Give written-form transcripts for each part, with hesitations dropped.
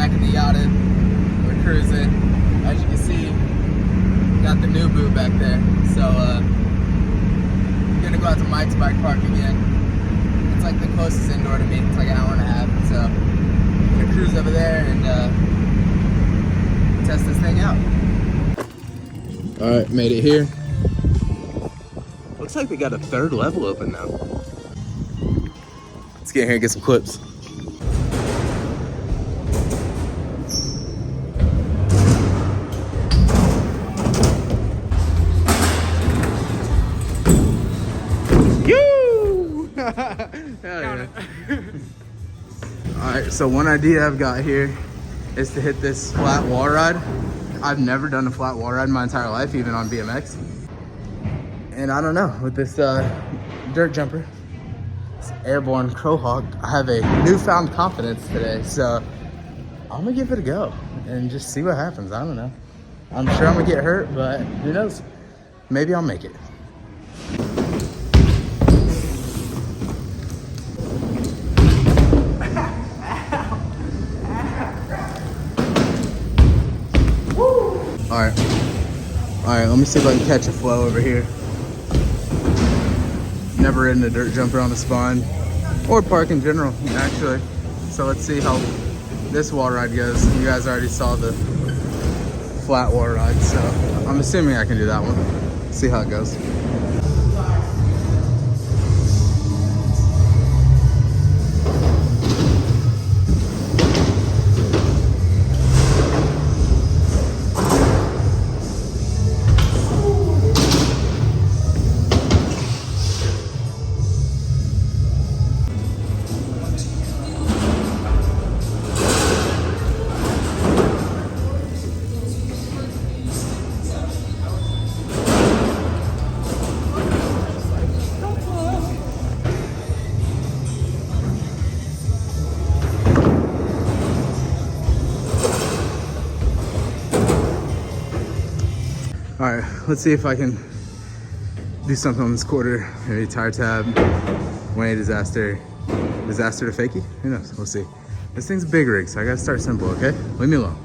back in the Yachted. We're cruising. As you can see, got the new boot back there. So I'm gonna go out to Mike's bike park again. It's like the closest indoor to me. It's like an hour and a half. So I'm gonna cruise over there and test this thing out. All right, made it here. Looks like we got a third level open now. Let's get in here and get some clips. Yeah. Alright, so one idea I've got here is to hit this flat wall ride. I've never done a flat wall ride in my entire life, even on BMX. And I don't know, with this dirt jumper, this Airborne Crowhawk, I have a newfound confidence today. So I'm gonna give it a go and just see what happens. I don't know. I'm sure I'm gonna get hurt, but who knows? Maybe I'll make it. Alright, let me see if I can catch a flow over here. Never ridden a dirt jumper on the spine, or park in general, actually. So let's see how this wall ride goes. You guys already saw the flat wall ride, so I'm assuming I can do that one. See how it goes. All right, let's see if I can do something on this quarter. Maybe tire tab, Wayne disaster to fakie. Who knows? We'll see. This thing's a big rig, so I gotta start simple. Okay, leave me alone.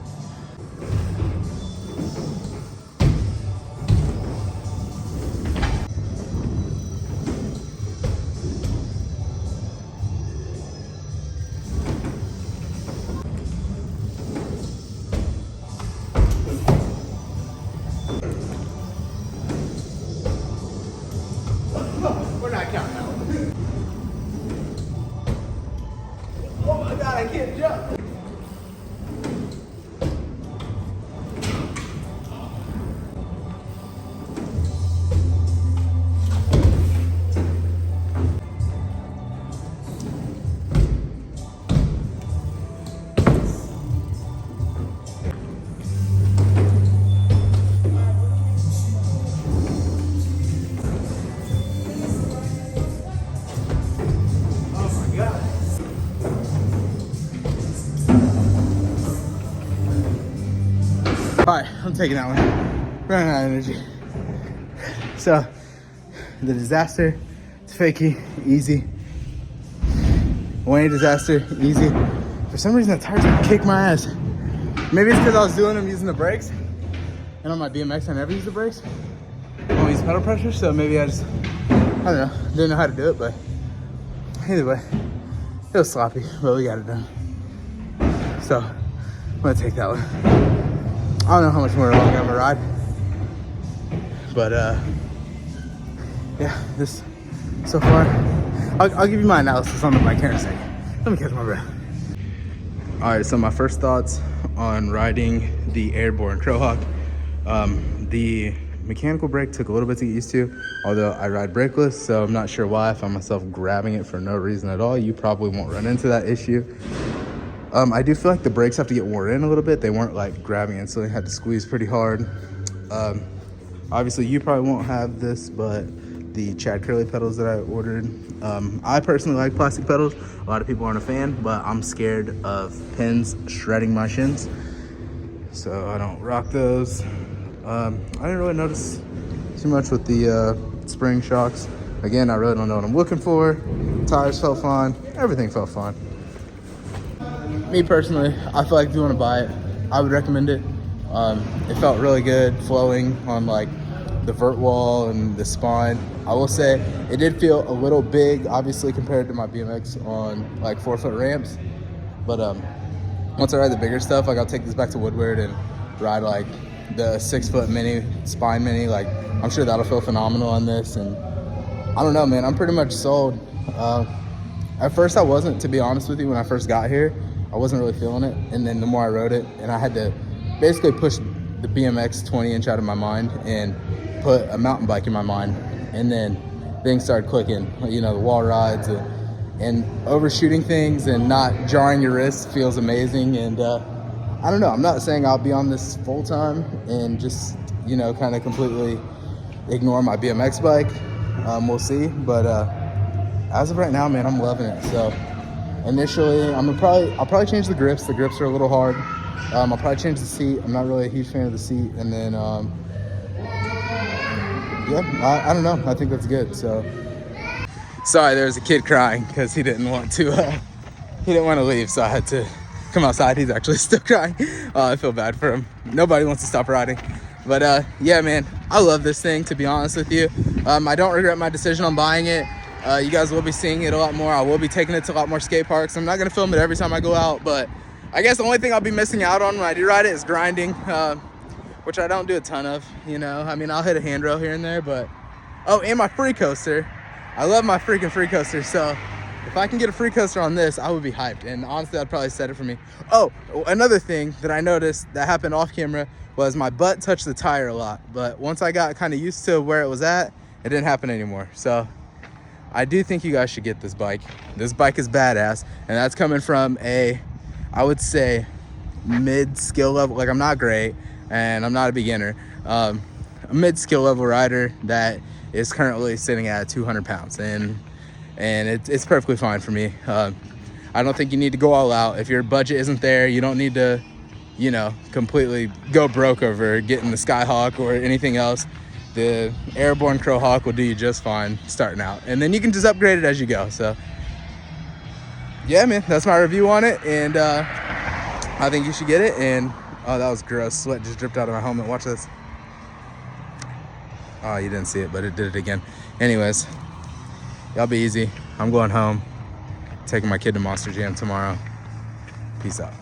We're not counting that one. Oh my God, I can't jump. All right, I'm taking that one. Running out of energy. So, the disaster, it's fakie, easy. Wayne disaster, easy. For some reason, that tire's gonna kick my ass. Maybe it's because I was doing them using the brakes. And on my BMX, I never use the brakes. I don't use pedal pressure, so maybe I don't know, didn't know how to do it, but either way, it was sloppy, but we got it done. So, I'm gonna take that one. I don't know how much more long I'm gonna ride, but yeah, this so far, I'll give you my analysis on the bike here in a second. Let me catch my breath. All right, so my first thoughts on riding the Airborne Crowhawk. The mechanical brake took a little bit to get used to, although I ride brakeless, so I'm not sure why I found myself grabbing it for no reason at all. You probably won't run into that issue. I do feel like the brakes have to get worn in a little bit. They weren't like grabbing it, so they had to squeeze pretty hard. Obviously you probably won't have this, but the Chad Curley pedals that I ordered, I personally like plastic pedals. A lot of people aren't a fan, but I'm scared of pins shredding my shins, so I don't rock those. I didn't really notice too much with the spring shocks. Again, I really don't know what I'm looking for. Tires felt fine, everything felt fine. me personally, I feel like if you want to buy it, I would recommend it. It felt really good flowing on like the vert wall and the spine. I will say it did feel a little big, obviously, compared to my BMX on like 4-foot ramps. But once I ride the bigger stuff, like I'll take this back to Woodward and ride like the 6-foot mini, spine mini. Like I'm sure that'll feel phenomenal on this. And I don't know, man, I'm pretty much sold. At first I wasn't, to be honest with you. When I first got here, I wasn't really feeling it. And then the more I rode it, and I had to basically push the BMX 20-inch out of my mind and put a mountain bike in my mind. And then things started clicking, you know, the wall rides and overshooting things and not jarring your wrist feels amazing. And I don't know, I'm not saying I'll be on this full time and just, you know, kind of completely ignore my BMX bike. We'll see. But as of right now, man, I'm loving it. So initially, I'll probably change the grips. The grips are a little hard. I'll probably change the seat. I'm not really a huge fan of the seat. And then, yeah, I don't know. I think that's good. So, sorry, there was a kid crying because he didn't want to leave. So I had to come outside. He's actually still crying. I feel bad for him. Nobody wants to stop riding. But yeah, man, I love this thing, to be honest with you. I don't regret my decision on buying it. You guys will be seeing it a lot more. I will be taking it to a lot more skate parks. I'm not gonna film it every time I go out, but I guess the only thing I'll be missing out on when I do ride it is grinding, which I don't do a ton of, you know. I mean, I'll hit a handrail here and there, but, oh, and my free coaster. I love my freaking free coaster, so if I can get a free coaster on this, I would be hyped, and honestly, I'd probably set it for me. Oh, another thing that I noticed that happened off camera was my butt touched the tire a lot, but once I got kind of used to where it was at, it didn't happen anymore. So I do think you guys should get this bike. This bike is badass, and that's coming from a, I would say, mid skill level. Like, I'm not great and I'm not a beginner. A mid skill level rider that is currently sitting at 200 pounds, and it's perfectly fine for me. I don't think you need to go all out. If your budget isn't there, you don't need to, you know, completely go broke over getting the Skyhawk or anything else. The Airborne Crow Hawk will do you just fine starting out, and then you can just upgrade it as you go. So yeah, man, that's my review on it, and I think you should get it. And oh, that was gross. Sweat just dripped out of my helmet. Watch this. Oh, you didn't see it, but it did it again. Anyways, y'all be easy. I'm going home, taking my kid to Monster Jam tomorrow. Peace out.